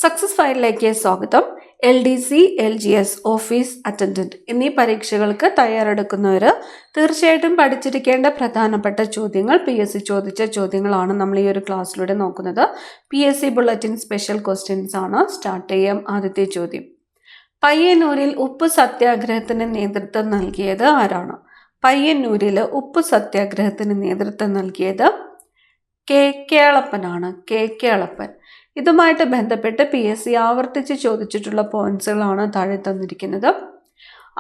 Success ഫയലിലേക്ക് സ്വാഗതം. LDC, LGS, office attendant എന്നീ പരീക്ഷകൾക്ക് തയ്യാറെടുക്കുന്നവർ തീർച്ചയായിട്ടും പഠിച്ചിരിക്കേണ്ട പ്രധാനപ്പെട്ട ചോദ്യങ്ങൾ PSC ചോദിച്ച ചോദ്യങ്ങളാണ് നമ്മൾ ഈ ഒരു ക്ലാസ്സിലൂടെ നോക്കുന്നത്. PSC ബുള്ളറ്റിൻ സ്പെഷ്യൽ ക്വസ്റ്റ്യൻസ് ആണ്. സ്റ്റാർട്ട് ചെയ്യാം. ആദ്യത്തെ ചോദ്യം, പയ്യന്നൂരിൽ ഉപ്പ് സത്യാഗ്രഹത്തിന് നേതൃത്വം നൽകിയത് ആരാണ്? പയ്യന്നൂരിൽ ഉപ്പ് സത്യാഗ്രഹത്തിന് നേതൃത്വം നൽകിയത് കേളപ്പനാണ്. കേളപ്പൻ. ഇതുമായിട്ട് ബന്ധപ്പെട്ട് PSC ആവർത്തിച്ച് ചോദിച്ചിട്ടുള്ള പോയിന്റ്സുകളാണ് താഴെ തന്നിരിക്കുന്നത്.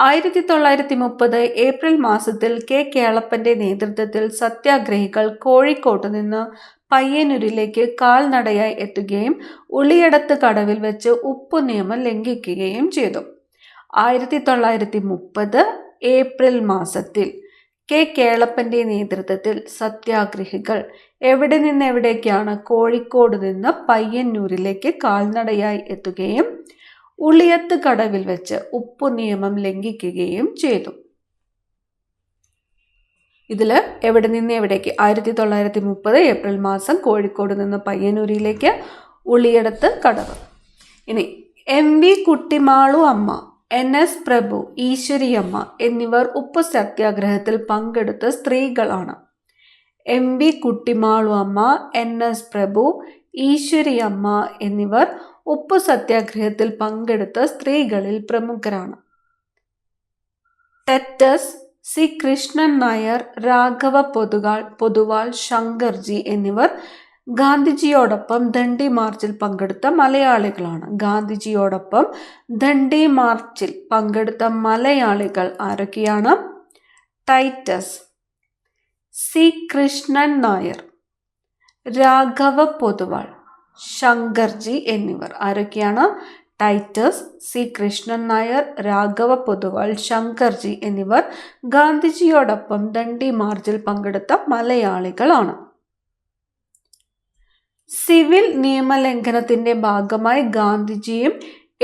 1930 ഏപ്രിൽ മാസത്തിൽ കേളപ്പന്റെ നേതൃത്വത്തിൽ സത്യാഗ്രഹികൾ കോഴിക്കോട്ട് നിന്ന് പയ്യന്നൂരിലേക്ക് കാൽനടയായി എത്തുകയും ഉളിയടത്ത് കടവിൽ വെച്ച് ഉപ്പു നിയമം ലംഘിക്കുകയും ചെയ്തു. 1930 ഏപ്രിൽ മാസത്തിൽ കേളപ്പന്റെ നേതൃത്വത്തിൽ സത്യാഗ്രഹികൾ എവിടെ നിന്ന് എവിടേക്കാണ്? കോഴിക്കോട് നിന്ന് പയ്യന്നൂരിലേക്ക് കാൽനടയായി എത്തുകയും ഉളിയത്ത് കടവിൽ വെച്ച് ഉപ്പു നിയമം ലംഘിക്കുകയും ചെയ്തു. ഇതിൽ എവിടെ നിന്ന് എവിടേക്ക്? 1930 ഏപ്രിൽ മാസം കോഴിക്കോട് നിന്ന് പയ്യന്നൂരിലേക്ക്, ഉളിയടത്ത് കടവ്. ഇനി MV കുട്ടിമാളു അമ്മ, NS പ്രഭു, ഈശ്വരിയമ്മ എന്നിവർ ഉപ്പ് സത്യാഗ്രഹത്തിൽ പങ്കെടുത്ത സ്ത്രീകളാണ്. MV കുട്ടിമാളു അമ്മ, NS പ്രഭു, ഈശ്വരിയമ്മ എന്നിവർ ഉപ്പ് സത്യാഗ്രഹത്തിൽ പങ്കെടുത്ത സ്ത്രീകളിൽ പ്രമുഖരാണ്. ടെറ്റസ്, C കൃഷ്ണൻ നായർ, രാഘവ പൊതുവാൾ, ശങ്കർജി എന്നിവർ ഗാന്ധിജിയോടൊപ്പം ദണ്ഡി മാർച്ചിൽ പങ്കെടുത്ത മലയാളികളാണ്. ഗാന്ധിജിയോടൊപ്പം ദണ്ഡി മാർച്ചിൽ പങ്കെടുത്ത മലയാളികൾ ആരൊക്കെയാണ്? ടൈറ്റസ്, C കൃഷ്ണൻ നായർ, രാഘവ പൊതുവാൾ, ശങ്കർജി എന്നിവർ. ആരൊക്കെയാണ്? ടൈറ്റസ്, C കൃഷ്ണൻ നായർ, രാഘവ പൊതുവാൾ, ശങ്കർജി എന്നിവർ ഗാന്ധിജിയോടൊപ്പം ദണ്ഡി മാർച്ചിൽ പങ്കെടുത്ത മലയാളികളാണ്. സിവിൽ നിയമലംഘനത്തിന്റെ ഭാഗമായി ഗാന്ധിജിയും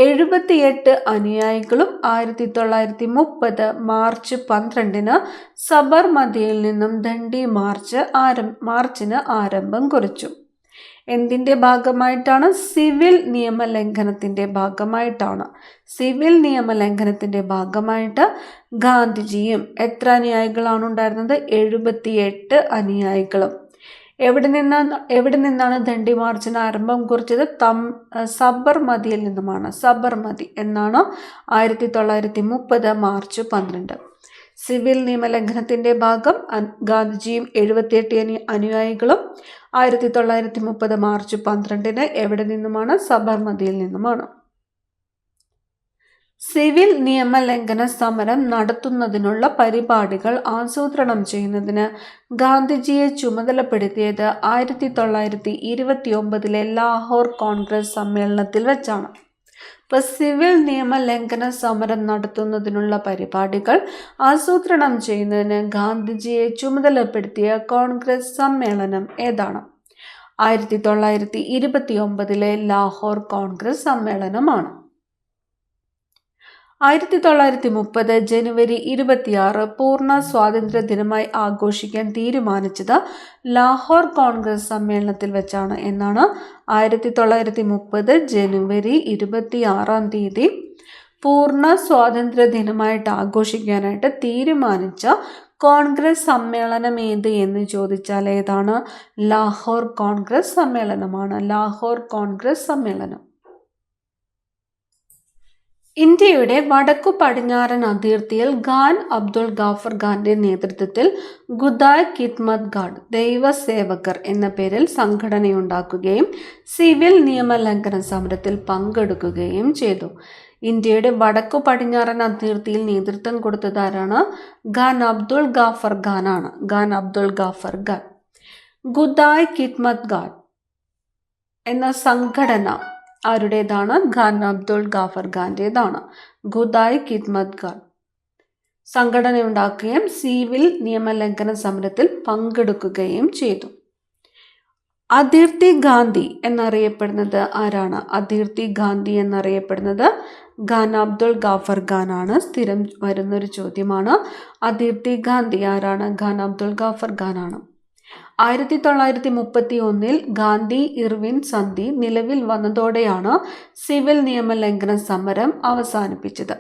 78 അനുയായികളും 1930 മാർച്ച് 12 സബർമതിയിൽ നിന്നും ദണ്ഡി മാർച്ചിന് ആരംഭം കുറിച്ചു. എന്തിൻ്റെ ഭാഗമായിട്ടാണ്? സിവിൽ നിയമലംഘനത്തിന്റെ ഭാഗമായിട്ടാണ്. സിവിൽ നിയമലംഘനത്തിന്റെ ഭാഗമായിട്ട് ഗാന്ധിജിയും എത്ര അനുയായികളാണ് ഉണ്ടായിരുന്നത്? 78 അനുയായികളും. എവിടെ നിന്നാണ് ദണ്ഡി മാർച്ചിന് ആരംഭം കുറിച്ചത്? സബർമതിയിൽ നിന്നുമാണ്. സബർമതി എന്നാണ് 1930 മാർച്ച് 12. സിവിൽ നിയമലംഘനത്തിന്റെ ഭാഗം ഗാന്ധിജിയും 78 അനുയായികളും 1930 മാർച്ച് 12 എവിടെ നിന്നുമാണ്? സബർമതിയിൽ നിന്നുമാണ്. സിവിൽ നിയമലംഘന സമരം നടത്തുന്നതിനുള്ള പരിപാടികൾ ആസൂത്രണം ചെയ്യുന്നതിന് ഗാന്ധിജിയെ ചുമതലപ്പെടുത്തിയത് 1929 ലാഹോർ കോൺഗ്രസ് സമ്മേളനത്തിൽ വെച്ചാണ്. ഇപ്പൊ സിവിൽ നിയമലംഘന സമരം നടത്തുന്നതിനുള്ള പരിപാടികൾ ആസൂത്രണം ചെയ്യുന്നതിന് ഗാന്ധിജിയെ ചുമതലപ്പെടുത്തിയ കോൺഗ്രസ് സമ്മേളനം ഏതാണ്? 1929 ലാഹോർ കോൺഗ്രസ് സമ്മേളനമാണ്. 1930 ജനുവരി 26 പൂർണ്ണ സ്വാതന്ത്ര്യ ദിനമായി ആഘോഷിക്കാൻ തീരുമാനിച്ചത് ലാഹോർ കോൺഗ്രസ് സമ്മേളനത്തിൽ വെച്ചാണ്. എന്നാണ് 1930 ജനുവരി 26 പൂർണ്ണ സ്വാതന്ത്ര്യ ദിനമായിട്ട് ആഘോഷിക്കാനായിട്ട് തീരുമാനിച്ച കോൺഗ്രസ് സമ്മേളനം ഏത് എന്ന് ചോദിച്ചാൽ ഏതാണ്? ലാഹോർ കോൺഗ്രസ് സമ്മേളനമാണ്. ലാഹോർ കോൺഗ്രസ് സമ്മേളനം. ഇന്ത്യയുടെ വടക്കു പടിഞ്ഞാറൻ അതിർത്തിയിൽ ഖാൻ അബ്ദുൾ ഗാഫർ ഖാന്റെ നേതൃത്വത്തിൽ ഖുദായ് ഖിദ്മത് ഗാർഡ് ദൈവസേവകർ എന്ന പേരിൽ സംഘടനയുണ്ടാക്കുകയും സിവിൽ നിയമലംഘന സമരത്തിൽ പങ്കെടുക്കുകയും ചെയ്തു. ഇന്ത്യയുടെ വടക്കു പടിഞ്ഞാറൻ അതിർത്തിയിൽ നേതൃത്വം കൊടുത്തത് ആരാണ്? ഖാൻ അബ്ദുൾ ഗാഫർ ഖാനാണ്. ഖാൻ അബ്ദുൾ ഗാഫർ ഖാൻ. ഖുദായ് ഖിദ്മത് ഗാർഡ് എന്ന സംഘടന ആരുടേതാണ്? ഖാൻ അബ്ദുൾ ഗാഫർ ഖാന്റേതാണ്. ഖുദായ് ഖിദ്മത് ഗാർഡ് സംഘടനയുണ്ടാക്കുകയും സിവിൽ നിയമലംഘന സമരത്തിൽ പങ്കെടുക്കുകയും ചെയ്തു. അതിർത്തി ഗാന്ധി എന്നറിയപ്പെടുന്നത് ആരാണ്? അതിർത്തി ഗാന്ധി എന്നറിയപ്പെടുന്നത് ഖാൻ അബ്ദുൾ ഗാഫർ ഖാനാണ്. സ്ഥിരം വരുന്നൊരു ചോദ്യമാണ്. അതിർത്തി ഗാന്ധി ആരാണ്? ഖാൻ അബ്ദുൾ ഗാഫർ ഖാനാണ്. 1931 ഗാന്ധി ഇർവിൻ സന്ധി നിലവിൽ വന്നതോടെയാണ് സിവിൽ നിയമലംഘന സമരം അവസാനിപ്പിച്ചത്.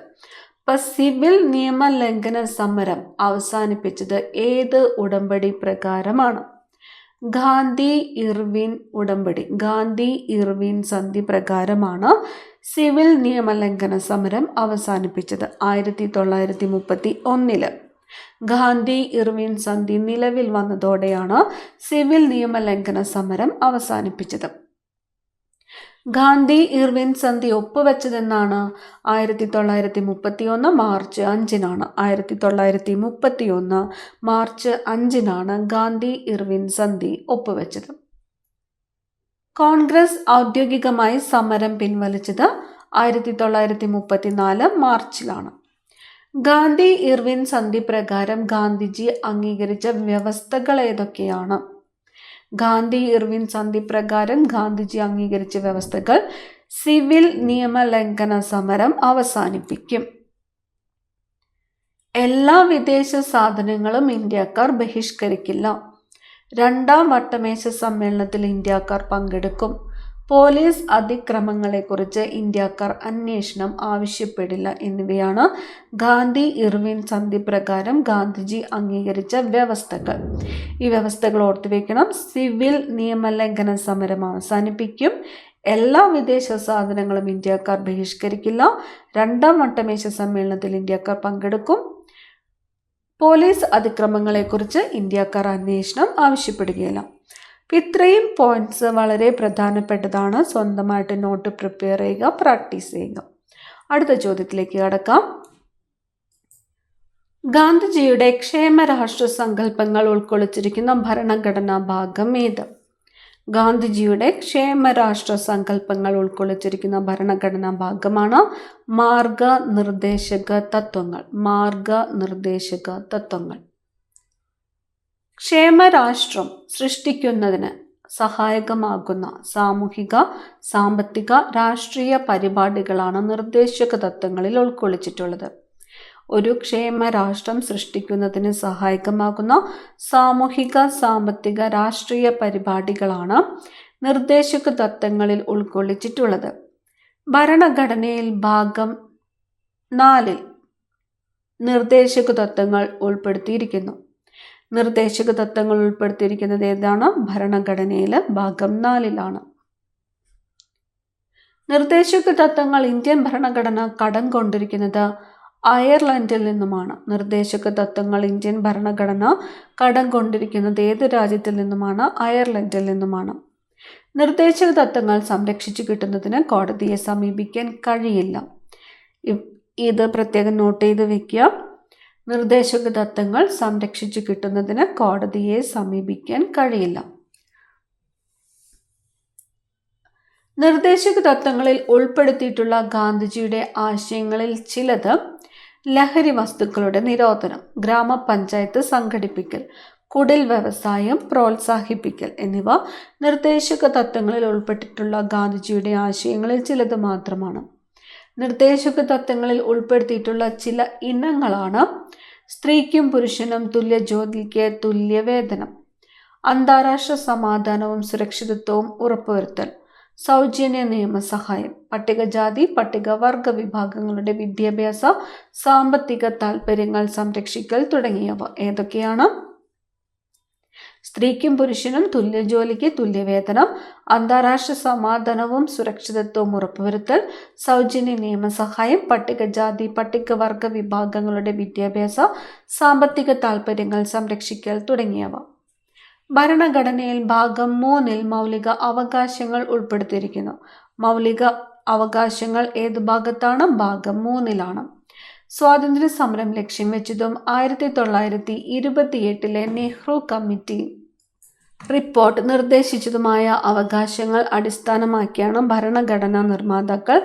സിവിൽ നിയമലംഘന സമരം അവസാനിപ്പിച്ചത് ഏത് ഉടമ്പടി പ്രകാരമാണ്? ഗാന്ധി ഇർവിൻ ഉടമ്പടി, ഗാന്ധി ഇർവിൻ സന്ധി പ്രകാരമാണ് സിവിൽ നിയമലംഘന സമരം അവസാനിപ്പിച്ചത് 1931. ഗാന്ധി ഇർവിൻ സന്ധി നിലവിൽ വന്നതോടെയാണ് സിവിൽ നിയമലംഘന സമരം അവസാനിപ്പിച്ചത്. ഗാന്ധി ഇർവിൻ സന്ധി ഒപ്പുവെച്ചതെന്നാണ്? 1931 മാർച്ച് 5-നാണ്. 1931 മാർച്ച് 5-നാണ് ഗാന്ധി ഇർവിൻ സന്ധി ഒപ്പുവെച്ചത്. കോൺഗ്രസ് ഔദ്യോഗികമായി സമരം പിൻവലിച്ചത് 1934 മാർച്ചിലാണ്. ഗാന്ധി ഇർവിൻ സന്ധി പ്രകാരം ഗാന്ധിജി അംഗീകരിച്ച വ്യവസ്ഥകൾ ഏതൊക്കെയാണ്? ഗാന്ധി ഇർവിൻ സന്ധി പ്രകാരം ഗാന്ധിജി അംഗീകരിച്ച വ്യവസ്ഥകൾ: സിവിൽ നിയമലംഘന സമരം അവസാനിപ്പിക്കും. എല്ലാ വിദേശ സാധനങ്ങളും ഇന്ത്യക്കാർ ബഹിഷ്കരിക്കില്ല. രണ്ടാം വട്ടമേശ സമ്മേളനത്തിൽ ഇന്ത്യക്കാർ പങ്കെടുക്കും. പോലീസ് അതിക്രമങ്ങളെക്കുറിച്ച് ഇന്ത്യക്കാർ അന്വേഷണം ആവശ്യപ്പെടില്ല എന്നിവയാണ് ഗാന്ധി ഇർവിൻ സന്ധി പ്രകാരം ഗാന്ധിജി അംഗീകരിച്ച വ്യവസ്ഥകൾ. ഈ വ്യവസ്ഥകൾ ഓർത്തുവെക്കണം. സിവിൽ നിയമലംഘന സമരം അവസാനിപ്പിക്കും. എല്ലാ വിദേശ സാധനങ്ങളും ഇന്ത്യക്കാർ ബഹിഷ്കരിക്കില്ല. രണ്ടാം വട്ടമേശ സമ്മേളനത്തിൽ ഇന്ത്യക്കാർ പങ്കെടുക്കും. പോലീസ് അതിക്രമങ്ങളെക്കുറിച്ച് ഇന്ത്യക്കാർ അന്വേഷണം ആവശ്യപ്പെടുകയില്ല. ഇത്രയും പോയിന്റ്സ് വളരെ പ്രധാനപ്പെട്ടതാണ്. സ്വന്തമായിട്ട് നോട്ട് പ്രിപ്പയർ ചെയ്യുക, പ്രാക്ടീസ് ചെയ്യുക. അടുത്ത ചോദ്യത്തിലേക്ക് കടക്കാം. ഗാന്ധിജിയുടെ ക്ഷേമരാഷ്ട്ര സങ്കല്പങ്ങൾ ഉൾക്കൊള്ളിച്ചിരിക്കുന്ന ഭരണഘടനാ ഭാഗം ഏത്? ഗാന്ധിജിയുടെ ക്ഷേമരാഷ്ട്ര സങ്കല്പങ്ങൾ ഉൾക്കൊള്ളിച്ചിരിക്കുന്ന ഭരണഘടനാ ഭാഗമാണ് മാർഗനിർദ്ദേശക തത്വങ്ങൾ. മാർഗനിർദ്ദേശക തത്വങ്ങൾ. ക്ഷേമരാഷ്ട്രം സൃഷ്ടിക്കുന്നതിന് സഹായകമാകുന്ന സാമൂഹിക, സാമ്പത്തിക, രാഷ്ട്രീയ പരിപാടികളാണ് നിർദ്ദേശക തത്വങ്ങളിൽ ഉൾക്കൊള്ളിച്ചിട്ടുള്ളത്. ഒരു ക്ഷേമരാഷ്ട്രം സൃഷ്ടിക്കുന്നതിന് സഹായകമാകുന്ന സാമൂഹിക, സാമ്പത്തിക, രാഷ്ട്രീയ പരിപാടികളാണ് നിർദ്ദേശക തത്വങ്ങളിൽ ഉൾക്കൊള്ളിച്ചിട്ടുള്ളത്. ഭരണഘടനയിൽ ഭാഗം 4 നിർദ്ദേശക തത്വങ്ങൾ ഉൾപ്പെടുത്തിയിരിക്കുന്നു. നിർദ്ദേശക തത്വങ്ങൾ ഉൾപ്പെടുത്തിയിരിക്കുന്നത് ഏതാണ്? ഭരണഘടനയിൽ ഭാഗം 4-ലാണ്. നിർദ്ദേശക തത്വങ്ങൾ ഇന്ത്യൻ ഭരണഘടന കടം കൊണ്ടിരിക്കുന്നത് അയർലൻഡിൽ നിന്നുമാണ്. നിർദ്ദേശക തത്വങ്ങൾ ഇന്ത്യൻ ഭരണഘടന കടം കൊണ്ടിരിക്കുന്നത് ഏത് രാജ്യത്തിൽ നിന്നുമാണ്? അയർലൻഡിൽ നിന്നുമാണ്. നിർദ്ദേശക തത്വങ്ങൾ സംരക്ഷിച്ചു കിട്ടുന്നതിന് കോടതിയെ സമീപിക്കാൻ കഴിയില്ല. ഇത് പ്രത്യേകം നോട്ട് ചെയ്ത് വെക്കുക. നിർദ്ദേശക തത്വങ്ങൾ സംരക്ഷിച്ചു കിട്ടുന്നതിന് കോടതിയെ സമീപിക്കാൻ കഴിയില്ല. നിർദ്ദേശക തത്വങ്ങളിൽ ഉൾപ്പെടുത്തിയിട്ടുള്ള ഗാന്ധിജിയുടെ ആശയങ്ങളിൽ ചിലത് ലഹരി വസ്തുക്കളുടെ നിരോധനം, ഗ്രാമപഞ്ചായത്ത് സംഘടിപ്പിക്കൽ, കുടിൽ വ്യവസായം പ്രോത്സാഹിപ്പിക്കൽ എന്നിവ നിർദ്ദേശക തത്വങ്ങളിൽ ഉൾപ്പെട്ടിട്ടുള്ള ഗാന്ധിജിയുടെ ആശയങ്ങളിൽ ചിലത് മാത്രമാണ്. നിർദ്ദേശക തത്വങ്ങളിൽ ഉൾപ്പെടുത്തിയിട്ടുള്ള ചില ഇനങ്ങളാണ്: സ്ത്രീക്കും പുരുഷനും തുല്യ ജോലിക്ക് തുല്യ വേതനം, അന്താരാഷ്ട്ര സമാധാനവും സുരക്ഷിതത്വവും ഉറപ്പുവരുത്തൽ, സൗജന്യ നിയമസഹായം, പട്ടികജാതി പട്ടികവർഗ വിഭാഗങ്ങളുടെ വിദ്യാഭ്യാസ സാമ്പത്തിക താൽപ്പര്യങ്ങൾ സംരക്ഷിക്കൽ തുടങ്ങിയവ. ഏതൊക്കെയാണ്? സ്ത്രീക്കും പുരുഷനും തുല്യ ജോലിക്ക് തുല്യ വേതനം, അന്താരാഷ്ട്ര സമാധാനവും സുരക്ഷിതത്വവും ഉറപ്പുവരുത്തൽ, സൗജന്യ നിയമസഹായം, പട്ടികജാതി പട്ടികവർഗ വിഭാഗങ്ങളുടെ വിദ്യാഭ്യാസ സാമ്പത്തിക താൽപ്പര്യങ്ങൾ സംരക്ഷിക്കൽ തുടങ്ങിയവ. ഭരണഘടനയിൽ ഭാഗം 3-ൽ മൗലിക അവകാശങ്ങൾ ഉൾപ്പെടുത്തിയിരിക്കുന്നു. മൗലിക അവകാശങ്ങൾ ഏത് ഭാഗത്താണ്? ഭാഗം 3-ലാണ്. സ്വാതന്ത്ര്യ സമരം ലക്ഷ്യം വെച്ചതും 1928-ലെ നെഹ്റു കമ്മിറ്റി റിപ്പോർട്ട് നിർദ്ദേശിച്ചതുമായ അവകാശങ്ങൾ അടിസ്ഥാനമാക്കിയാണ് ഭരണഘടനാ നിർമ്മാതാക്കൾ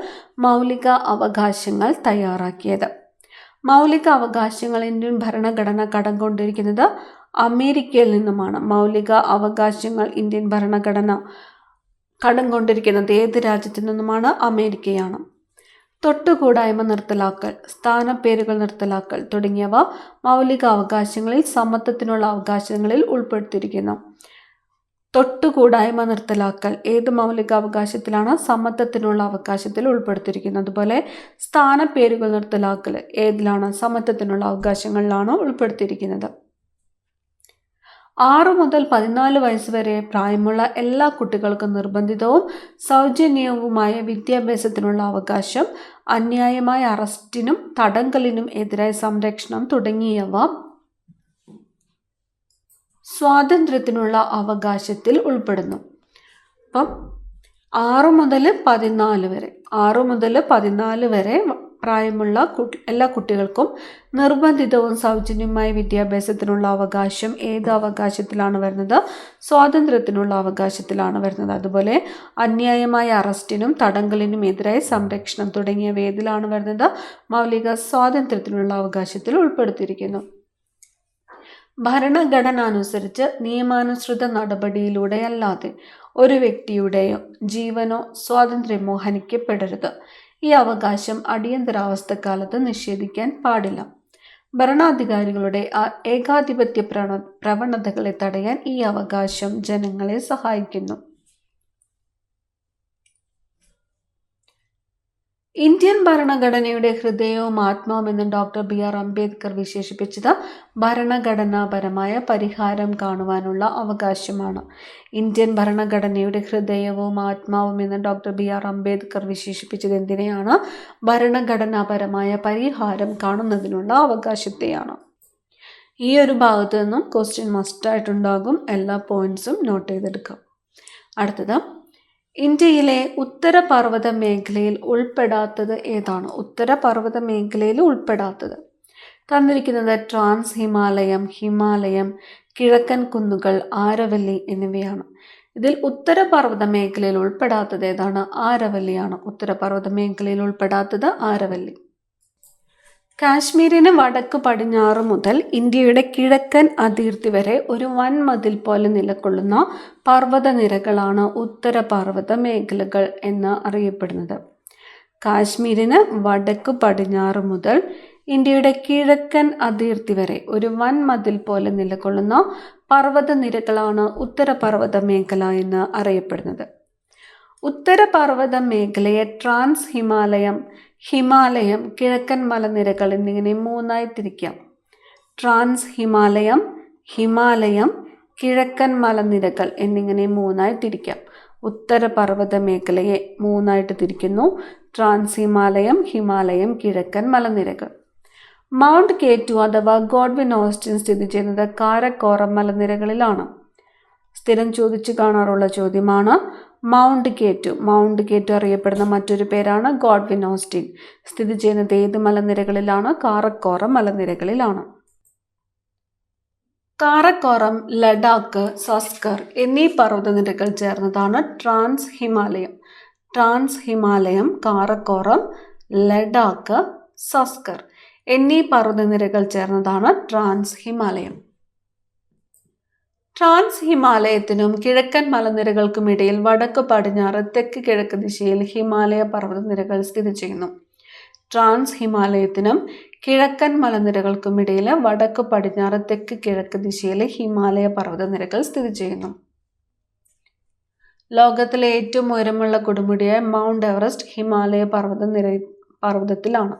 മൗലിക അവകാശങ്ങൾ തയ്യാറാക്കിയത്. മൗലിക അവകാശങ്ങൾ ഇന്ത്യൻ ഭരണഘടന കടം കൊണ്ടിരിക്കുന്നത് അമേരിക്കയിൽ നിന്നുമാണ്. മൗലിക അവകാശങ്ങൾ ഇന്ത്യൻ ഭരണഘടന കടം കൊണ്ടിരിക്കുന്നത് ഏത് രാജ്യത്തു നിന്നുമാണ്? അമേരിക്കയാണ്. തൊട്ടുകൂടായ്മ നിർത്തലാക്കൽ, സ്ഥാനപ്പേരുകൾ നിർത്തലാക്കൽ തുടങ്ങിയവ മൗലിക അവകാശങ്ങളിൽ സമത്വത്തിനുള്ള അവകാശങ്ങളിൽ ഉൾപ്പെടുത്തിയിരിക്കുന്നു. തൊട്ടുകൂടായ്മ നിർത്തലാക്കൽ ഏത് മൗലികാവകാശത്തിലാണ്? സമത്വത്തിനുള്ള അവകാശത്തിൽ ഉൾപ്പെടുത്തിയിരിക്കുന്നത്. അതുപോലെ സ്ഥാനപ്പേരുകൾ നിർത്തലാക്കൽ ഏതിലാണ്? സമത്വത്തിനുള്ള അവകാശങ്ങളിലാണ് ഉൾപ്പെടുത്തിയിരിക്കുന്നത്. 6 മുതൽ 14 വയസ്സ് വരെ പ്രായമുള്ള എല്ലാ കുട്ടികൾക്കും നിർബന്ധിതവും സൗജന്യവുമായ വിദ്യാഭ്യാസത്തിനുള്ള അവകാശം, അന്യായമായ അറസ്റ്റിനും തടങ്കലിനും എതിരായ സംരക്ഷണം തുടങ്ങിയവ സ്വാതന്ത്ര്യത്തിനുള്ള അവകാശത്തിൽ ഉൾപ്പെടുന്നു. അപ്പം 6 മുതൽ 14 വരെ പ്രായമുള്ള എല്ലാ കുട്ടികൾക്കും നിർബന്ധിതവും സൗജന്യമായ വിദ്യാഭ്യാസത്തിനുള്ള അവകാശം ഏത് അവകാശത്തിലാണ് വരുന്നത്? സ്വാതന്ത്ര്യത്തിനുള്ള അവകാശത്തിലാണ് വരുന്നത്. അതുപോലെ അന്യായമായ അറസ്റ്റിനും തടങ്കലിനും എതിരായ സംരക്ഷണം തുടങ്ങിയവ ഏതിലാണ് വരുന്നത്? മൗലിക സ്വാതന്ത്ര്യത്തിനുള്ള അവകാശത്തിൽ ഉൾപ്പെടുത്തിയിരിക്കുന്നു. ഭരണഘടന അനുസരിച്ച് നിയമാനുസൃത നടപടിയിലൂടെയല്ലാതെ ഒരു വ്യക്തിയുടെയോ ജീവനോ സ്വാതന്ത്ര്യമോ ഹനിക്കപ്പെടരുത്. ഈ അവകാശം അടിയന്തരാവസ്ഥക്കാലത്ത് നിഷേധിക്കാൻ പാടില്ല. ഭരണാധികാരികളുടെ ഏകാധിപത്യ പ്രവണതകളെ തടയാൻ ഈ അവകാശം ജനങ്ങളെ സഹായിക്കുന്നു. ഇന്ത്യൻ ഭരണഘടനയുടെ ഹൃദയവും ആത്മാവും എന്ന് ഡോക്ടർ ബി.ആർ. അംബേദ്കർ വിശേഷിപ്പിച്ചത് ഭരണഘടനാപരമായ പരിഹാരം കാണുവാനുള്ള അവകാശമാണ്. ഇന്ത്യൻ ഭരണഘടനയുടെ ഹൃദയവും ആത്മാവും എന്ന് ഡോക്ടർ ബി.ആർ. അംബേദ്കർ വിശേഷിപ്പിച്ചത് എന്തിനെയാണ്? ഭരണഘടനാപരമായ പരിഹാരം കാണുന്നതിനുള്ള അവകാശത്തെയാണ്. ഈ ഒരു ഭാഗത്ത് നിന്നും ക്വസ്റ്റ്യൻ മസ്റ്റായിട്ടുണ്ടാകും. എല്ലാ പോയിന്റ്സും നോട്ട് ചെയ്തെടുക്കാം. അടുത്തത്, ഇന്ത്യയിലെ ഉത്തരപർവ്വത മേഖലയിൽ ഉൾപ്പെടാത്തത് ഏതാണ്? ഉത്തരപർവ്വത മേഖലയിൽ ഉൾപ്പെടാത്തത് തന്നിരിക്കുന്നത് ട്രാൻസ് ഹിമാലയം, ഹിമാലയം, കിഴക്കൻ കുന്നുകൾ, ആരവല്ലി എന്നിവയാണ്. ഇതിൽ ഉത്തരപർവ്വത മേഖലയിൽ ഉൾപ്പെടാത്തത് ഏതാണ്? ആരവല്ലിയാണ്. ഉത്തരപർവ്വത മേഖലയിൽ ഉൾപ്പെടാത്തത് ആരവല്ലി. കാശ്മീരിന് വടക്ക് പടിഞ്ഞാറ് മുതൽ ഇന്ത്യയുടെ കിഴക്കൻ അതിർത്തി വരെ ഒരു വൻമതിൽ പോലെ നിലകൊള്ളുന്ന പർവ്വതനിരകളാണ് ഉത്തരപർവ്വത മേഖലകൾ എന്ന് അറിയപ്പെടുന്നത്. കാശ്മീരിന് വടക്ക് പടിഞ്ഞാറ് മുതൽ ഇന്ത്യയുടെ കിഴക്കൻ അതിർത്തി വരെ ഒരു വൻമതിൽ പോലെ നിലകൊള്ളുന്ന പർവ്വതനിരകളാണ് ഉത്തരപർവ്വത മേഖല എന്ന് അറിയപ്പെടുന്നത്. ഉത്തരപർവ്വത മേഖലയെ ട്രാൻസ് ഹിമാലയം, ഹിമാലയം, കിഴക്കൻ മലനിരകൾ എന്നിങ്ങനെ മൂന്നായി തിരിക്കാം. ട്രാൻസ് ഹിമാലയം, ഹിമാലയം, കിഴക്കൻ മലനിരകൾ എന്നിങ്ങനെ മൂന്നായി തിരിക്കാം. ഉത്തരപർവ്വത മേഖലയെ മൂന്നായിട്ട് തിരിക്കുന്നു. ട്രാൻസ് ഹിമാലയം, ഹിമാലയം, കിഴക്കൻ മലനിരകൾ. മൗണ്ട് കെ2 അഥവാ ഗോഡ്വിൻ ഓസ്റ്റിൻ സ്ഥിതി ചെയ്യുന്നത് കാരക്കോറം മലനിരകളിലാണ്. സ്ഥിരം ചോദിച്ചു കാണാറുള്ള ചോദ്യമാണ്. മൗണ്ട് കെ2 അറിയപ്പെടുന്ന മറ്റൊരു പേരാണ് ഗോഡ്വിൻ ഓസ്റ്റിൻ. സ്ഥിതി ചെയ്യുന്നത് ഏത് മലനിരകളിലാണ്? കാരക്കോറം മലനിരകളിലാണ്. കാരക്കോറം, ലഡാക്ക്, സസ്കർ എന്നീ പർവ്വതനിരകൾ ചേർന്നതാണ് ട്രാൻസ് ഹിമാലയം. ട്രാൻസ് ഹിമാലയം, കാരക്കോറം, ലഡാക്ക്, സസ്കർ എന്നീ പർവ്വതനിരകൾ ചേർന്നതാണ് ട്രാൻസ് ഹിമാലയം. ട്രാൻസ് ഹിമാലയത്തിനും കിഴക്കൻ മലനിരകൾക്കുമിടയിൽ വടക്ക് പടിഞ്ഞാറ് തെക്ക് കിഴക്ക് ദിശയിൽ ഹിമാലയ പർവ്വതനിരകൾ സ്ഥിതി ചെയ്യുന്നു. ട്രാൻസ് ഹിമാലയത്തിനും കിഴക്കൻ മലനിരകൾക്കുമിടയിൽ വടക്ക് പടിഞ്ഞാറ് തെക്ക് കിഴക്ക് ദിശയിലെ ഹിമാലയ പർവ്വതനിരകൾ സ്ഥിതി ചെയ്യുന്നു. ലോകത്തിലെ ഏറ്റവും ഉയരമുള്ള കൊടുമുടിയായ മൗണ്ട് എവറസ്റ്റ് ഹിമാലയ പർവ്വതത്തിലാണ്.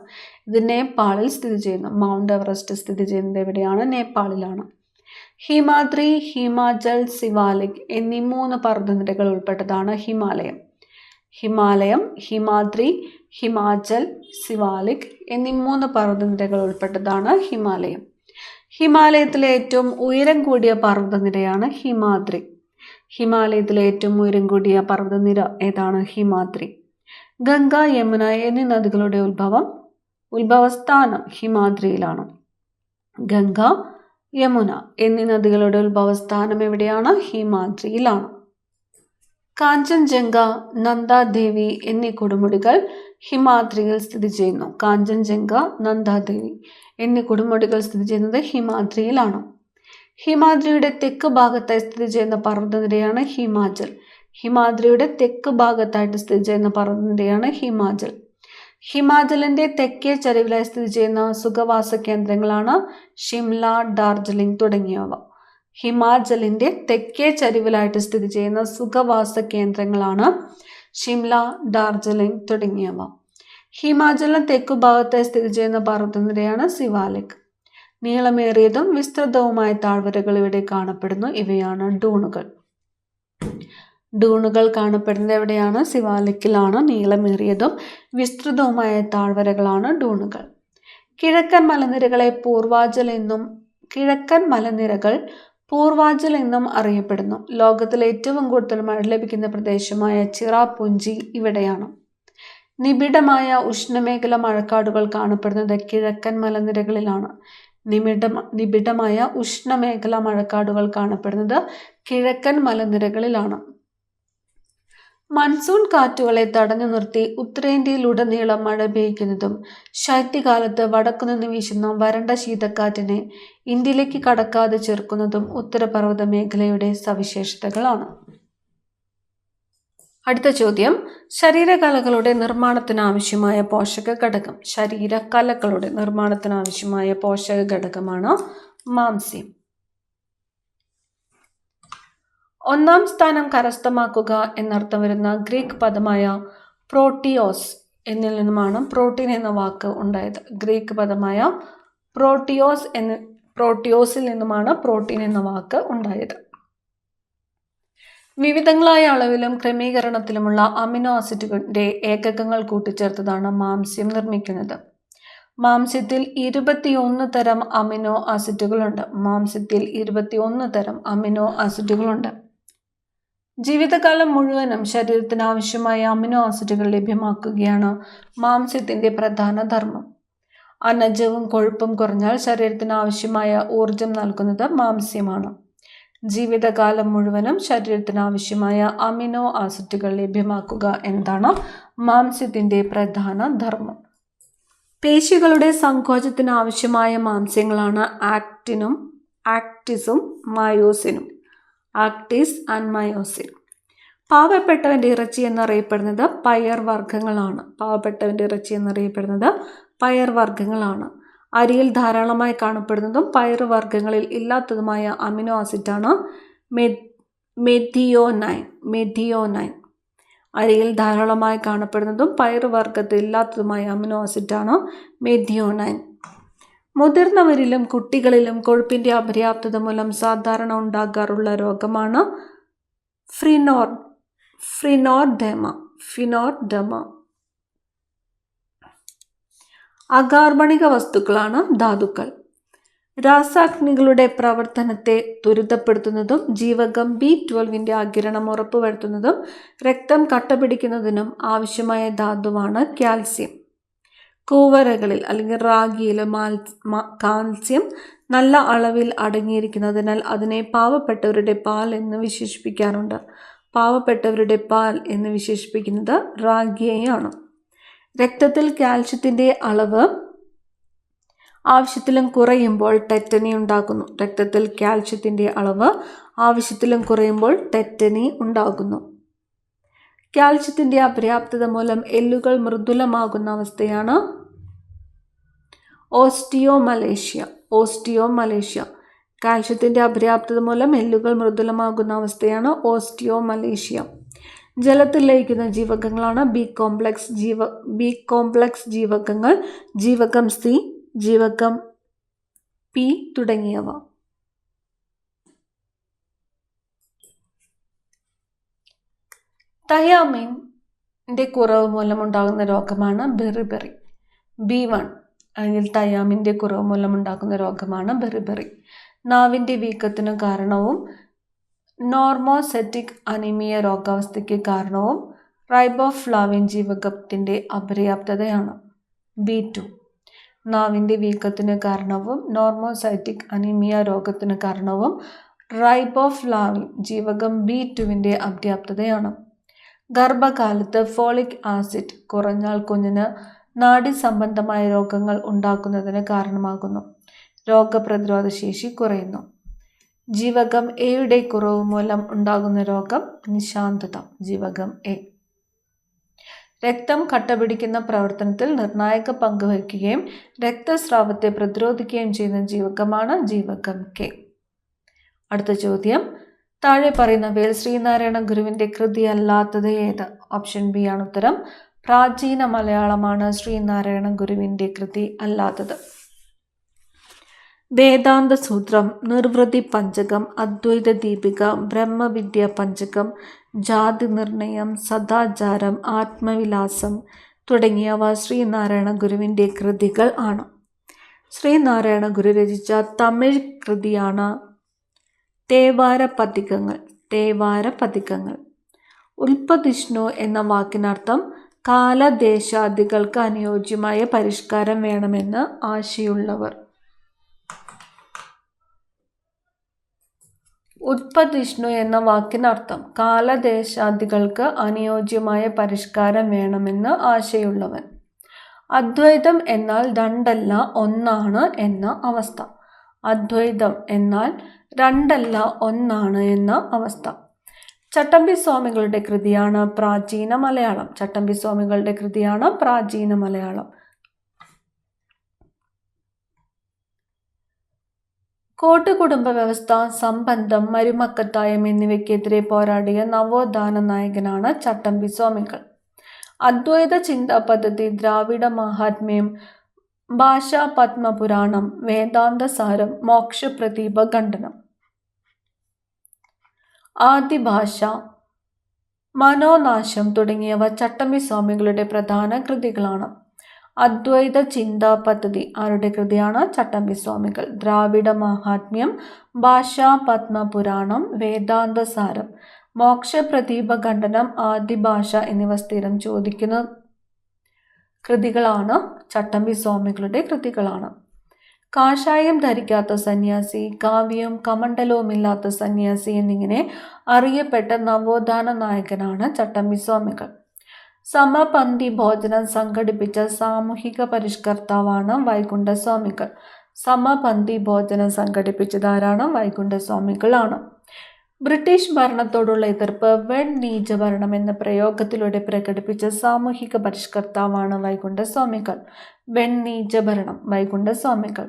ഇത് നേപ്പാളിൽ സ്ഥിതി ചെയ്യുന്നു. മൗണ്ട് എവറസ്റ്റ് സ്ഥിതി ചെയ്യുന്നത് എവിടെയാണ്? നേപ്പാളിലാണ്. ഹിമാദ്രി, ഹിമാചൽ, സിവാലിക് എന്നീ 3 പർവ്വതനിരകൾ ഉൾപ്പെട്ടതാണ് ഹിമാലയം. ഹിമാലയം, ഹിമാദ്രി, ഹിമാചൽ, സിവാലിക് എന്നീ 3 പർവ്വതനിരകൾ ഉൾപ്പെട്ടതാണ് ഹിമാലയം. ഹിമാലയത്തിലെ ഏറ്റവും ഉയരം കൂടിയ പർവ്വതനിരയാണ് ഹിമാദ്രി. ഹിമാലയത്തിലെ ഏറ്റവും ഉയരം കൂടിയ പർവ്വതനിര ഏതാണ്? ഹിമാദ്രി. ഗംഗ, യമുന എന്നീ നദികളുടെ ഉത്ഭവസ്ഥാനം ഹിമാദ്രിയിലാണ്. ഗംഗ, യമുന എന്നീ നദികളുടെ ഉത്ഭവസ്ഥാനം എവിടെയാണ്? ഹിമാദ്രിയിലാണ്. കാഞ്ചൻജംഗ, നന്ദാദേവി എന്നീ കൊടുമുടികൾ ഹിമാദ്രിയിൽ സ്ഥിതി ചെയ്യുന്നു. കാഞ്ചൻജംഗ, നന്ദാദേവി എന്നീ കൊടുമുടികൾ സ്ഥിതി ചെയ്യുന്നത് ഹിമാദ്രിയിലാണ്. ഹിമാദ്രിയുടെ തെക്ക് ഭാഗത്തായി സ്ഥിതി ചെയ്യുന്ന പർവ്വതനിരയാണ് ഹിമാചൽ. ഹിമാദ്രിയുടെ തെക്ക് ഭാഗത്തായിട്ട് സ്ഥിതി ചെയ്യുന്ന പർവ്വതനിരയാണ് ഹിമാചൽ. ഹിമാചലിന്റെ തെക്കേ ചരിവിലായി സ്ഥിതി ചെയ്യുന്ന സുഖവാസ കേന്ദ്രങ്ങളാണ് ഷിംല, ഡാർജിലിംഗ് തുടങ്ങിയവ. ഹിമാചലിന്റെ തെക്കേ ചരിവിലായിട്ട് സ്ഥിതി ചെയ്യുന്ന സുഖവാസ കേന്ദ്രങ്ങളാണ് ഷിംല, ഡാർജിലിംഗ് തുടങ്ങിയവ. ഹിമാചലിന് തെക്കുഭാഗത്തായി സ്ഥിതി ചെയ്യുന്ന പർവ്വതനിരയാണ് സിവാലിക്. നീളമേറിയതും വിസ്തൃതവുമായ താഴ്വരകൾ ഇവിടെ കാണപ്പെടുന്നു. ഇവയാണ് ഡൂണുകൾ. ഡൂണുകൾ കാണപ്പെടുന്നത് എവിടെയാണ്? സിവാലിക്കിലാണ്. നീളമേറിയതും വിസ്തൃതവുമായ താഴ്വരകളാണ് ഡൂണുകൾ. കിഴക്കൻ മലനിരകൾ പൂർവാഞ്ചൽ എന്നും അറിയപ്പെടുന്നു. ലോകത്തിൽ ഏറ്റവും കൂടുതൽ മഴ ലഭിക്കുന്ന പ്രദേശമായ ചിറാപുഞ്ചി ഇവിടെയാണ്. നിബിഡമായ ഉഷ്ണമേഖല മഴക്കാടുകൾ കാണപ്പെടുന്നത് കിഴക്കൻ മലനിരകളിലാണ്. നിബിഡമായ ഉഷ്ണമേഖല മഴക്കാടുകൾ കാണപ്പെടുന്നത് കിഴക്കൻ മലനിരകളിലാണ്. മൺസൂൺ കാറ്റുകളെ തടഞ്ഞു നിർത്തി ഉത്തരേന്ത്യയിലുടനീളം മഴ പെയ്യ്ക്കുന്നതും ശൈത്യകാലത്ത് വടക്കുനിന്ന് വീശുന്ന വരണ്ട ശീതക്കാറ്റിനെ ഇന്ത്യയിലേക്ക് കടക്കാതെ ചെറുക്കുന്നതും ഉത്തരപർവ്വത മേഖലയുടെ സവിശേഷതകളാണ്. അടുത്ത ചോദ്യം, ശരീരകലകളുടെ നിർമ്മാണത്തിനാവശ്യമായ പോഷക ഘടകം. ശരീരകലകളുടെ നിർമ്മാണത്തിനാവശ്യമായ പോഷക ഘടകമാണ് മാംസ്യം. ഒന്നാം സ്ഥാനം കരസ്ഥമാക്കുക എന്നർത്ഥം വരുന്ന ഗ്രീക്ക് പദമായ പ്രോട്ടിയോസ് എന്നിൽ നിന്നുമാണ് പ്രോട്ടീൻ എന്ന വാക്ക് ഉണ്ടായത്. ഗ്രീക്ക് പദമായ പ്രോട്ടിയോസിൽ നിന്നുമാണ് പ്രോട്ടീൻ എന്ന വാക്ക് ഉണ്ടായത്. വിവിധങ്ങളായ അളവിലും ക്രമീകരണത്തിലുമുള്ള അമിനോ ആസിഡുകളുടെ ഏകകങ്ങൾ കൂട്ടിച്ചേർത്തതാണ് മാംസ്യം നിർമ്മിക്കുന്നത്. മാംസ്യത്തിൽ 21 തരം അമിനോ ആസിഡുകളുണ്ട്. ജീവിതകാലം മുഴുവനും ശരീരത്തിന് ആവശ്യമായ അമിനോ ആസിഡുകൾ ലഭ്യമാക്കുകയാണ് മാംസ്യത്തിന്റെ പ്രധാന ധർമ്മം. അന്നജവും കൊഴുപ്പും കുറഞ്ഞാൽ ശരീരത്തിന് ആവശ്യമായ ഊർജം നൽകുന്നത് മാംസ്യമാണ്. ജീവിതകാലം മുഴുവനും ശരീരത്തിന് ആവശ്യമായ അമിനോ ആസിഡുകൾ ലഭ്യമാക്കുക എന്നതാണ് മാംസ്യത്തിന്റെ പ്രധാന ധർമ്മം. പേശികളുടെ സങ്കോചത്തിന് ആവശ്യമായ മാംസ്യങ്ങളാണ് ആക്റ്റിസും മയോസിനും. Actins and myosin. പാവപ്പെട്ടവന്റെ ഇറച്ചി എന്നറിയപ്പെടുന്നത് പയർവർഗ്ഗങ്ങളാണ്. അരിയിൽ ധാരാളമായി കാണപ്പെടുന്നതും പയറുവർഗ്ഗങ്ങളിൽ ഇല്ലാത്തതുമായ അമിനോ ആസിഡാണ് മെഥിയോനൈൻ. അരിയിൽ ധാരാളമായി കാണപ്പെടുന്നതും പയറുവർഗ്ഗത്തിൽ ഇല്ലാത്തതുമായ അമിനോ ആസിഡാണ് മെഥിയോനൈൻ. മുതിർന്നവരിലും കുട്ടികളിലും കൊഴുപ്പിന്റെ അപര്യാപ്തത മൂലം സാധാരണ ഉണ്ടാകാറുള്ള രോഗമാണ് ഫിനോഡെർമ. അകാർബണിക വസ്തുക്കളാണ് ധാതുക്കൾ. രാസാഗ്നികളുടെ പ്രവർത്തനത്തെ ത്വരിതപ്പെടുത്തുന്നതും ജീവകം B12 ആഗിരണം ഉറപ്പുവരുത്തുന്നതും രക്തം കട്ടപിടിക്കുന്നതിനും ആവശ്യമായ ധാതുവാണ് കാൽസ്യം. കൂവരകളിൽ അല്ലെങ്കിൽ റാഗിയിൽ കാൽസ്യം നല്ല അളവിൽ അടങ്ങിയിരിക്കുന്നതിനാൽ അതിനെ പാവപ്പെട്ടവരുടെ പാൽ എന്ന് വിശേഷിപ്പിക്കാറുണ്ട്. പാവപ്പെട്ടവരുടെ പാൽ എന്ന് വിശേഷിപ്പിക്കുന്നത് റാഗിയെയാണ്. രക്തത്തിൽ കാൽസ്യത്തിന്റെ അളവ് ആവശ്യത്തിലും കുറയുമ്പോൾ ടെറ്റനി ഉണ്ടാകുന്നു. കാൽസ്യത്തിന്റെ അപര്യാപ്തത മൂലം എല്ലുകൾ മൃദുലമാകുന്ന അവസ്ഥയാണ് ഓസ്റ്റിയോമലേഷ്യ. കാൽസ്യത്തിന്റെ അപര്യാപ്തത മൂലം എല്ലുകൾ മൃദുലമാകുന്ന അവസ്ഥയാണ് ഓസ്റ്റിയോമലേഷ്യ. ജലത്തിൽ ലയിക്കുന്ന ജീവകങ്ങളാണ് ബി കോംപ്ലക്സ് ജീവകങ്ങൾ, ജീവകം സി, ജീവകം പി തുടങ്ങിയവ. തയാമിന്റെ കുറവ് മൂലമുണ്ടാകുന്ന രോഗമാണ് ബെറിബെറി. B1 അല്ലെങ്കിൽ തയാമിന്റെ കുറവ് മൂലമുണ്ടാകുന്ന രോഗമാണ് ബെറിബെറി. നാവിന്റെ വീക്കത്തിന് കാരണവും നോർമോസെറ്റിക് അനീമിയ രോഗാവസ്ഥയ്ക്ക് കാരണവും റൈബോഫ്ലാവിൻ ജീവകത്തിന്റെ അപര്യാപ്തതയാണ്. B2 നാവിന്റെ വീക്കത്തിന് കാരണവും നോർമോസൈറ്റിക് അനീമിയ രോഗത്തിന് കാരണവും റൈബോഫ്ലാവിൻ ജീവകം B2 അപര്യാപ്തതയാണ്. ഗർഭകാലത്ത് ഫോളിക് ആസിഡ് കുറഞ്ഞാൽ കുഞ്ഞിന് നാഡീസംബന്ധമായ രോഗങ്ങൾ ഉണ്ടാകുന്നതിന് കാരണമാകുന്നു. രോഗപ്രതിരോധ ശേഷി കുറയുന്നു. ജീവകം എയുടെ കുറവ് മൂലം ഉണ്ടാകുന്ന രോഗം നിശാന്തത. ജീവകം എ. രക്തം കട്ടപിടിക്കുന്ന പ്രവർത്തനത്തിൽ നിർണായക പങ്ക് വഹിക്കുകയും രക്തസ്രാവത്തെ പ്രതിരോധിക്കുകയും ചെയ്യുന്ന ജീവകമാണ് ജീവകം കെ. അടുത്ത ചോദ്യം, താഴെ പറയുന്നവയിൽ ശ്രീനാരായണ ഗുരുവിൻ്റെ കൃതി അല്ലാത്തത് ഏത്? ഓപ്ഷൻ ബി ആണ് ഉത്തരം. പ്രാചീന മലയാളമാണ് ശ്രീനാരായണ ഗുരുവിൻ്റെ കൃതി അല്ലാത്തത്. വേദാന്ത സൂത്രം, നിർവൃതി പഞ്ചകം, അദ്വൈത ദീപിക, ബ്രഹ്മവിദ്യ പഞ്ചകം, ജാതി നിർണയം, സദാചാരം, ആത്മവിലാസം തുടങ്ങിയവ ശ്രീനാരായണ ഗുരുവിൻ്റെ കൃതികൾ ആണ്. ശ്രീനാരായണ ഗുരു രചിച്ച തമിഴ് കൃതിയാണ് തേവാര പതികങ്ങൾ. ഉൽപ്പതിഷ്ണു എന്ന വാക്കിനർത്ഥം കാലദേശാദികൾക്ക് അനുയോജ്യമായ പരിഷ്കാരം വേണമെന്ന് ആശയുള്ളവർ. ഉൽപ്പതിഷ്ണു എന്ന വാക്കിനർത്ഥം കാലദേശാദികൾക്ക് അനുയോജ്യമായ പരിഷ്കാരം വേണമെന്ന് ആശയുള്ളവൻ. അദ്വൈതം എന്നാൽ രണ്ടല്ല ഒന്നാണ് എന്ന അവസ്ഥ. അദ്വൈതം എന്നാൽ രണ്ടല്ല ഒന്നാണ് എന്ന അവസ്ഥ. ചട്ടമ്പി സ്വാമികളുടെ കൃതിയാണ് പ്രാചീന മലയാളം. കൂട്ടുകുടുംബ വ്യവസ്ഥ, സംബന്ധം, മരുമക്കത്തായം എന്നിവയ്ക്കെതിരെ പോരാടിയ നവോത്ഥാന നായകനാണ് ചട്ടമ്പി സ്വാമികൾ. അദ്വൈത ചിന്താ പദ്ധതി, ദ്രാവിഡ മഹാത്മ്യം, ഭാഷാ പത്മപുരാണം, വേദാന്തസാരം, മോക്ഷപ്രദീപ ഖണ്ഡനം, ആദിഭാഷ, മനോനാശം തുടങ്ങിയവ ചട്ടമ്പി സ്വാമികളുടെ പ്രധാന കൃതികളാണ്. അദ്വൈത ചിന്താ പദ്ധതി ആരുടെ കൃതിയാണ്? ചട്ടമ്പി സ്വാമികൾ. ദ്രാവിഡ മഹാത്മ്യം, ഭാഷാ പത്മപുരാണം, വേദാന്തസാരം, മോക്ഷപ്രദീപ ഖണ്ഡനം, ആദിഭാഷ എന്നിവ സ്ഥിരം ചോദിക്കുന്ന കൃതികളാണ്. ചട്ടമ്പി സ്വാമികളുടെ കൃതികളാണ്. കാഷായം ധരിക്കാത്ത സന്യാസി, കാവ്യവും കമണ്ഡലവുമില്ലാത്ത സന്യാസി എന്നിങ്ങനെ അറിയപ്പെട്ട നവോത്ഥാന നായകനാണ് ചട്ടമ്പി സ്വാമികൾ. സമപന്തി ഭോജനം സംഘടിപ്പിച്ച സാമൂഹിക പരിഷ്കർത്താവാണ് വൈകുണ്ഠസ്വാമികൾ. സമപന്തി ഭോജനം സംഘടിപ്പിച്ചതാരാണ്? വൈകുണ്ഠസ്വാമികളാണ്. ബ്രിട്ടീഷ് ഭരണത്തോടുള്ള എതിർപ്പ് വെൺനീചഭരണം എന്ന പ്രയോഗത്തിലൂടെ പ്രകടിപ്പിച്ച സാമൂഹിക പരിഷ്കർത്താവാണ് വൈകുണ്ഠസ്വാമികൾ. വെൺനീചഭരണം, വൈകുണ്ഠസ്വാമികൾ.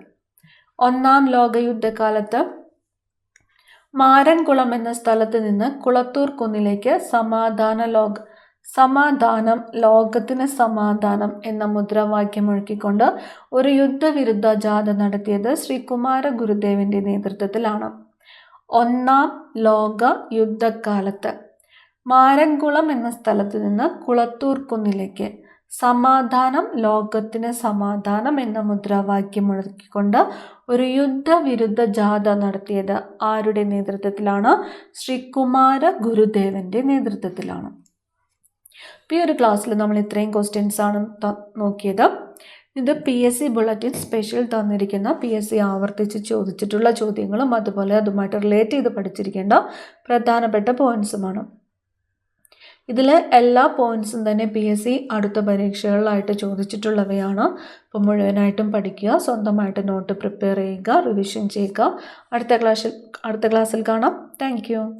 ഒന്നാം ലോകയുദ്ധകാലത്ത് മാരൻകുളം എന്ന സ്ഥലത്ത് നിന്ന് കുളത്തൂർ കുന്നിലേക്ക് സമാധാനം, ലോകത്തിന് സമാധാനം എന്ന മുദ്രാവാക്യം മുഴക്കിക്കൊണ്ട് ഒരു യുദ്ധവിരുദ്ധ ജാഥ നടത്തിയത് ശ്രീ കുമാര ഗുരുദേവന്റെ നേതൃത്വത്തിലാണ്. ഒന്നാം ലോക യുദ്ധക്കാലത്ത് മാരൻകുളം എന്ന സ്ഥലത്ത് നിന്ന് കുളത്തൂർ കുന്നിലേക്ക് സമാധാനം, ലോകത്തിന് സമാധാനം എന്ന മുദ്രാവാക്യം മുഴക്കിക്കൊണ്ട് ഒരു യുദ്ധവിരുദ്ധ ജാഥ നടത്തിയത് ആരുടെ നേതൃത്വത്തിലാണ്? ശ്രീ കുമാര ഗുരുദേവന്റെ നേതൃത്വത്തിലാണ്. ഈ ഒരു ക്ലാസ്സിൽ നമ്മൾ ഇത്രയും ക്വസ്റ്റ്യൻസ് ആണ് നോക്കിയത്. ഇത് PSC ബുള്ളറ്റിൻ സ്പെഷ്യൽ തന്നിരിക്കുന്ന PSC ആവർത്തിച്ച് ചോദിച്ചിട്ടുള്ള ചോദ്യങ്ങളും അതുപോലെ അതുമായിട്ട് റിലേറ്റ് ചെയ്ത് പഠിച്ചിരിക്കേണ്ട പ്രധാനപ്പെട്ട പോയിന്റ്സുമാണ്. ഇതിൽ എല്ലാ പോയിന്റ്സും തന്നെ PSC അടുത്ത പരീക്ഷകളിലായിട്ട് ചോദിച്ചിട്ടുള്ളവയാണ്. അപ്പോൾ മുഴുവനായിട്ടും പഠിക്കുക, സ്വന്തമായിട്ട് നോട്ട് പ്രിപ്പയർ ചെയ്യുക, റിവിഷൻ ചെയ്യുക. അടുത്ത ക്ലാസ്സിൽ കാണാം. താങ്ക്